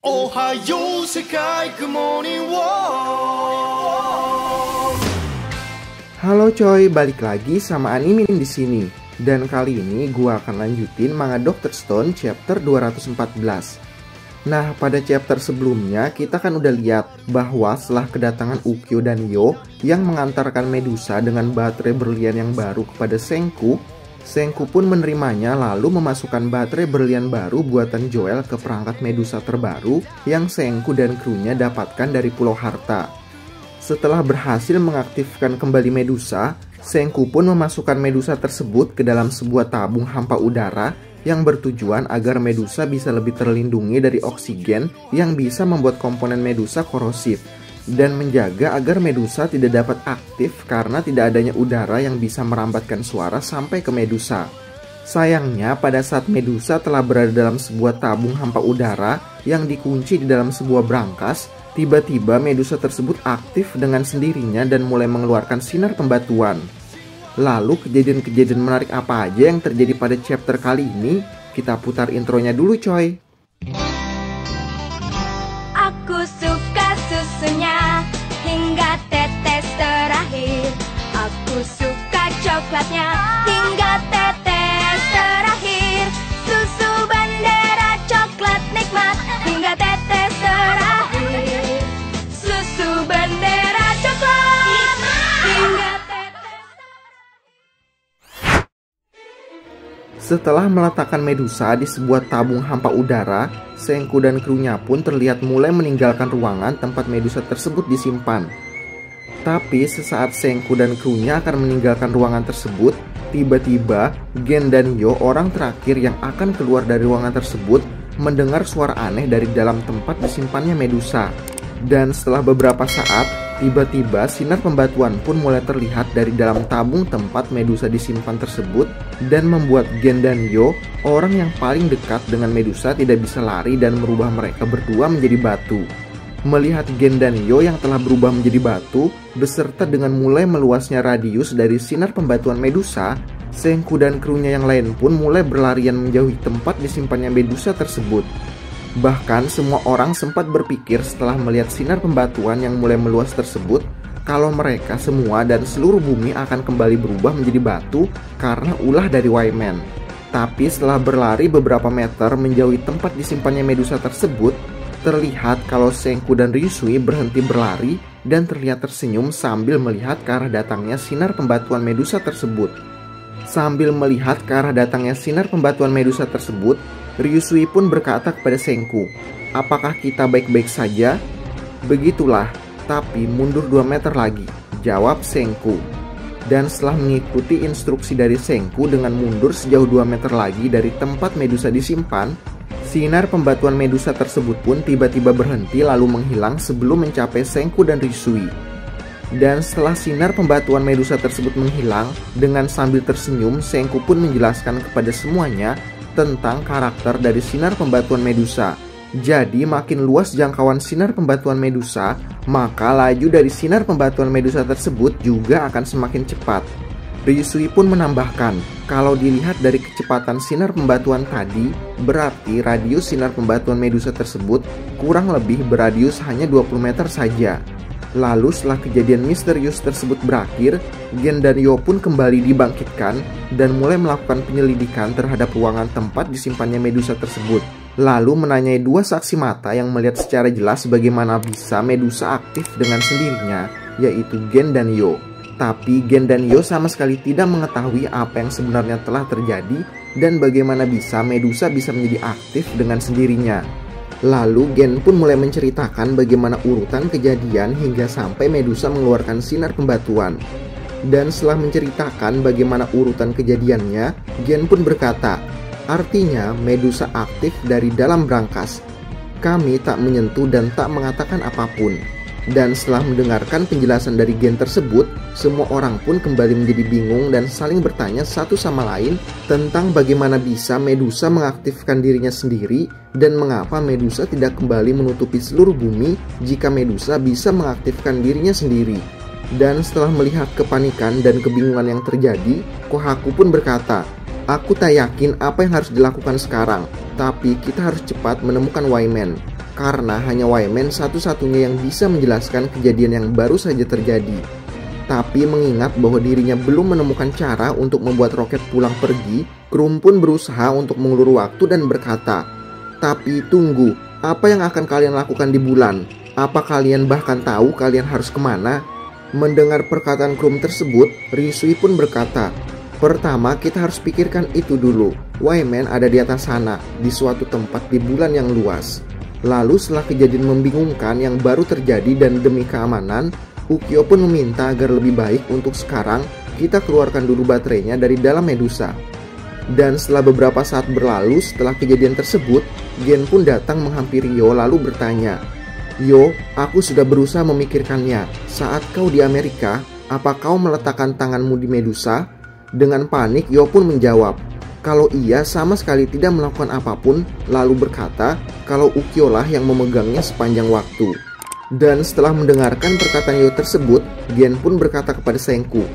Ohayo Sekai Good Morning World. Halo coy, balik lagi sama Animin di sini. Dan kali ini gua akan lanjutin manga Dr. Stone chapter 214. Nah, pada chapter sebelumnya kita kan udah lihat bahwa setelah kedatangan Ukyo dan Yo yang mengantarkan Medusa dengan baterai berlian yang baru kepada Senku, Senku pun menerimanya lalu memasukkan baterai berlian baru buatan Joel ke perangkat Medusa terbaru yang Senku dan krunya dapatkan dari Pulau Harta. Setelah berhasil mengaktifkan kembali Medusa, Senku pun memasukkan Medusa tersebut ke dalam sebuah tabung hampa udara yang bertujuan agar Medusa bisa lebih terlindungi dari oksigen yang bisa membuat komponen Medusa korosif dan menjaga agar Medusa tidak dapat aktif karena tidak adanya udara yang bisa merambatkan suara sampai ke Medusa. Sayangnya pada saat Medusa telah berada dalam sebuah tabung hampa udara yang dikunci di dalam sebuah brankas, tiba-tiba Medusa tersebut aktif dengan sendirinya dan mulai mengeluarkan sinar pembatuan. Lalu kejadian-kejadian menarik apa aja yang terjadi pada chapter kali ini? Kita putar intronya dulu coy. Aku suka susunya hingga tetes terakhir. Aku suka coklatnya hingga tetes terakhir. Susu bendera coklat nikmat hingga tetes terakhir. Susu bendera coklat hingga tetes. Setelah meletakkan Medusa di sebuah tabung hampa udara, Senku dan krunya pun terlihat mulai meninggalkan ruangan tempat Medusa tersebut disimpan. Tapi sesaat Senku dan krunya akan meninggalkan ruangan tersebut, tiba-tiba Gen dan Yo, orang terakhir yang akan keluar dari ruangan tersebut, mendengar suara aneh dari dalam tempat disimpannya Medusa. Dan setelah beberapa saat, tiba-tiba sinar pembatuan pun mulai terlihat dari dalam tabung tempat Medusa disimpan tersebut dan membuat Gen dan Yo, orang yang paling dekat dengan Medusa, tidak bisa lari dan merubah mereka berdua menjadi batu. Melihat Gen dan Yo yang telah berubah menjadi batu, beserta dengan mulai meluasnya radius dari sinar pembatuan Medusa, Senku dan krunya yang lain pun mulai berlarian menjauhi tempat disimpannya Medusa tersebut. Bahkan semua orang sempat berpikir setelah melihat sinar pembatuan yang mulai meluas tersebut, kalau mereka semua dan seluruh bumi akan kembali berubah menjadi batu karena ulah dari Wyman. Tapi setelah berlari beberapa meter menjauhi tempat disimpannya Medusa tersebut, terlihat kalau Senku dan Ryusui berhenti berlari dan terlihat tersenyum sambil melihat ke arah datangnya sinar pembatuan Medusa tersebut. Sambil melihat ke arah datangnya sinar pembatuan Medusa tersebut, Ryusui pun berkata kepada Senku, "Apakah kita baik-baik saja?" "Begitulah, tapi mundur 2 meter lagi," jawab Senku. Dan setelah mengikuti instruksi dari Senku dengan mundur sejauh 2 meter lagi dari tempat Medusa disimpan, sinar pembatuan Medusa tersebut pun tiba-tiba berhenti lalu menghilang sebelum mencapai Senku dan Ryusui. Dan setelah sinar pembatuan Medusa tersebut menghilang, dengan sambil tersenyum, Senku pun menjelaskan kepada semuanya tentang karakter dari sinar pembatuan Medusa. Jadi makin luas jangkauan sinar pembatuan Medusa, maka laju dari sinar pembatuan Medusa tersebut juga akan semakin cepat. Ryusui pun menambahkan, kalau dilihat dari kecepatan sinar pembatuan tadi, berarti radius sinar pembatuan Medusa tersebut kurang lebih beradius hanya 20 meter saja. Lalu setelah kejadian misterius tersebut berakhir, Gen dan Yo pun kembali dibangkitkan dan mulai melakukan penyelidikan terhadap ruangan tempat disimpannya Medusa tersebut. Lalu menanyai 2 saksi mata yang melihat secara jelas bagaimana bisa Medusa aktif dengan sendirinya, yaitu Gen dan Yo. Tapi Gen dan Yo sama sekali tidak mengetahui apa yang sebenarnya telah terjadi dan bagaimana bisa Medusa bisa menjadi aktif dengan sendirinya. Lalu Gen pun mulai menceritakan bagaimana urutan kejadian hingga sampai Medusa mengeluarkan sinar pembatuan. Dan setelah menceritakan bagaimana urutan kejadiannya, Gen pun berkata, "Artinya Medusa aktif dari dalam brankas. Kami tak menyentuh dan tak mengatakan apapun." Dan setelah mendengarkan penjelasan dari Gen tersebut, semua orang pun kembali menjadi bingung dan saling bertanya satu sama lain tentang bagaimana bisa Medusa mengaktifkan dirinya sendiri dan mengapa Medusa tidak kembali menutupi seluruh bumi jika Medusa bisa mengaktifkan dirinya sendiri. Dan setelah melihat kepanikan dan kebingungan yang terjadi, Kohaku pun berkata, "Aku tak yakin apa yang harus dilakukan sekarang, tapi kita harus cepat menemukan Wyman." karena hanya Wyman satu-satunya yang bisa menjelaskan kejadian yang baru saja terjadi. Tapi mengingat bahwa dirinya belum menemukan cara untuk membuat roket pulang pergi, Krum pun berusaha untuk mengulur waktu dan berkata, "Tapi tunggu, apa yang akan kalian lakukan di bulan? Apa kalian bahkan tahu kalian harus kemana?" Mendengar perkataan Krum tersebut, Ryusui pun berkata, "Pertama kita harus pikirkan itu dulu. Wyman ada di atas sana, di suatu tempat di bulan yang luas." Lalu setelah kejadian membingungkan yang baru terjadi dan demi keamanan, Ukyo pun meminta agar lebih baik untuk sekarang kita keluarkan dulu baterainya dari dalam Medusa. Dan setelah beberapa saat berlalu setelah kejadian tersebut, Gen pun datang menghampiri Yo lalu bertanya, "Yo, aku sudah berusaha memikirkannya. Saat kau di Amerika, apa kau meletakkan tanganmu di Medusa?" Dengan panik, Yo pun menjawab, kalau ia sama sekali tidak melakukan apapun, lalu berkata kalau Ukyo lah yang memegangnya sepanjang waktu. Dan setelah mendengarkan perkataan Yo tersebut, Gen pun berkata kepada Senku,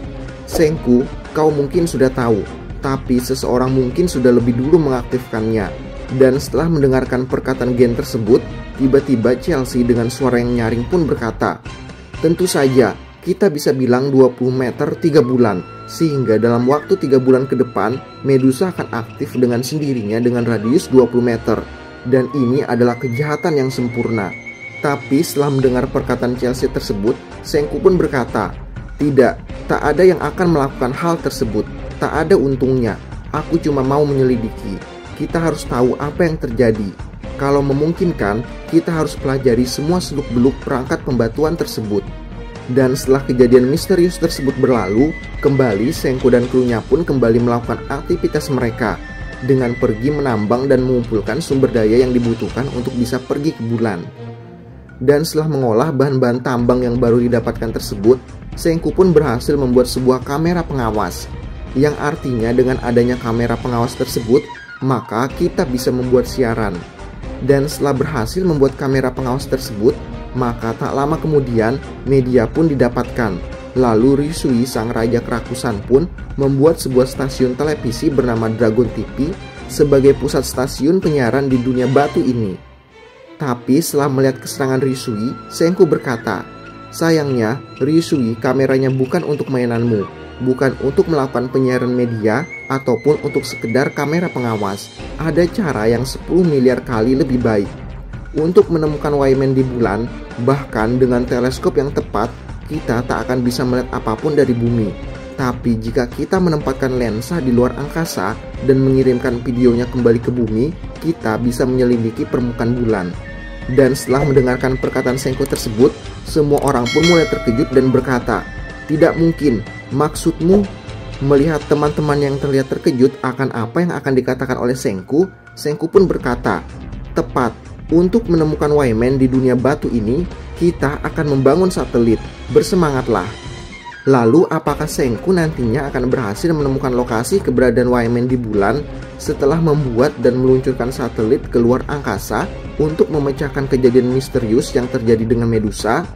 "Senku, kau mungkin sudah tahu, tapi seseorang mungkin sudah lebih dulu mengaktifkannya." Dan setelah mendengarkan perkataan Gen tersebut, tiba-tiba Chelsea dengan suara yang nyaring pun berkata, "Tentu saja, kita bisa bilang 20 meter 3 bulan, sehingga dalam waktu 3 bulan ke depan, Medusa akan aktif dengan sendirinya dengan radius 20 meter. Dan ini adalah kejahatan yang sempurna." Tapi setelah mendengar perkataan Chelsea tersebut, Senku pun berkata, "Tidak, tak ada yang akan melakukan hal tersebut. Tak ada untungnya. Aku cuma mau menyelidiki. Kita harus tahu apa yang terjadi. Kalau memungkinkan, kita harus pelajari semua seluk-beluk perangkat pembatuan tersebut." Dan setelah kejadian misterius tersebut berlalu, kembali Senku dan krunya pun kembali melakukan aktivitas mereka dengan pergi menambang dan mengumpulkan sumber daya yang dibutuhkan untuk bisa pergi ke bulan. Dan setelah mengolah bahan-bahan tambang yang baru didapatkan tersebut, Senku pun berhasil membuat sebuah kamera pengawas, yang artinya dengan adanya kamera pengawas tersebut, maka kita bisa membuat siaran. Dan setelah berhasil membuat kamera pengawas tersebut, maka tak lama kemudian media pun didapatkan. Lalu Ryusui sang raja kerakusan pun membuat sebuah stasiun televisi bernama Dragon TV sebagai pusat stasiun penyiaran di dunia batu ini. Tapi setelah melihat keserangan Ryusui, Senku berkata, "Sayangnya, Ryusui, kameranya bukan untuk mainanmu, bukan untuk melakukan penyiaran media, ataupun untuk sekedar kamera pengawas. Ada cara yang 10 miliar kali lebih baik. Untuk menemukan Wyman di bulan, bahkan dengan teleskop yang tepat, kita tak akan bisa melihat apapun dari bumi. Tapi jika kita menempatkan lensa di luar angkasa dan mengirimkan videonya kembali ke bumi, kita bisa menyelidiki permukaan bulan." Dan setelah mendengarkan perkataan Senku tersebut, semua orang pun mulai terkejut dan berkata, "Tidak mungkin, maksudmu?" Melihat teman-teman yang terlihat terkejut akan apa yang akan dikatakan oleh Senku, Senku pun berkata, "Tepat, untuk menemukan Wyman di dunia batu ini, kita akan membangun satelit. Bersemangatlah." Lalu apakah Senku nantinya akan berhasil menemukan lokasi keberadaan Wyman di bulan setelah membuat dan meluncurkan satelit ke luar angkasa untuk memecahkan kejadian misterius yang terjadi dengan Medusa?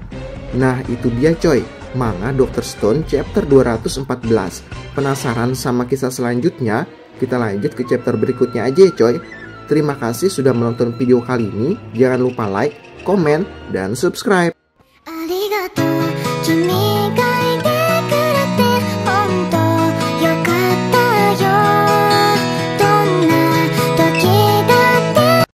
Nah, itu dia coy, manga Dr. Stone chapter 214. Penasaran sama kisah selanjutnya? Kita lanjut ke chapter berikutnya aja ya coy. Terima kasih sudah menonton video kali ini. Jangan lupa like, komen, dan subscribe.